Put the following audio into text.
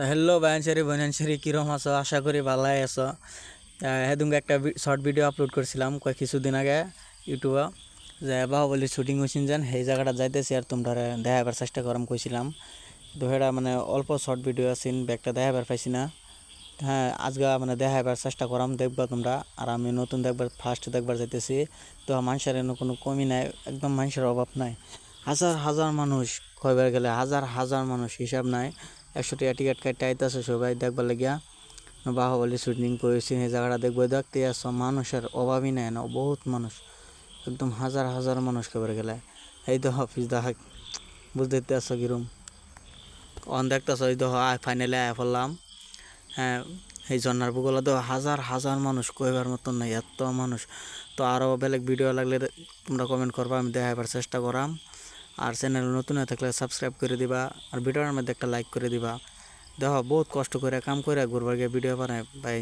Hello বায়ানসারি বনানসারি কিরম আছো? আশা করি ভালাই আছো। হেদুঙ্গে একটা শর্ট ভিডিও আপলোড করছিলাম কিছুদিন আগে ইউটিউবে, যে বাহুবলী শুটিং হয়েছেন যেন সেই জায়গাটা যাইতেছি আর তোমরা দেখাবার চেষ্টা করাম কইছিলাম। তো সেটা মানে অল্প শর্ট ভিডিও আছেন, ব্যাগটা দেখাবার পাইছি না। হ্যাঁ, আজকে মানে দেখাবার চেষ্টা করাম, দেখবা তোমরা। আর আমি নতুন দেখবার ফার্স্ট দেখবার যাইতেছি। তো মানুষের কোনো কমি নাই, একদম মানুষের অভাব নাই। হাজার হাজার মানুষ, কয়বার গেলে হাজার হাজার মানুষ হিসাব নাই। 100 টাকা টিকিট কাটতে আইতেছে সবাই দেখবার লাগিয়া। বাহুবলী শুটিং করেছি সেই জায়গাটা দেখবো, দেখতে আসছো, মানুষের অভাবই নাই না, বহুত মানুষ, একদম হাজার হাজার মানুষ কয়বার গেলে। এই তো অফিস দেখা বুঝতে আসছো কিরম অন দেখতেছ। এই তো ফাইনালে আয়া পড়লাম। হ্যাঁ, এই ঝর্নার বুগলা তো হাজার হাজার মানুষ, কইবার মতন নাই, এত মানুষ। তো আরও বেলেগ ভিডিও লাগলে তোমরা কমেন্ট করবা, আমি দেখাবার চেষ্টা করাম। আর চ্যানেল নতুন হয়ে থাকলে সাবস্ক্রাইব করে দিবা, আর ভিডিওর মধ্যে একটা লাইক করে দিবা। দেখো বহুত কষ্ট করে কাম করে ঘুরবার গিয়ে ভিডিও বানায় ভাই,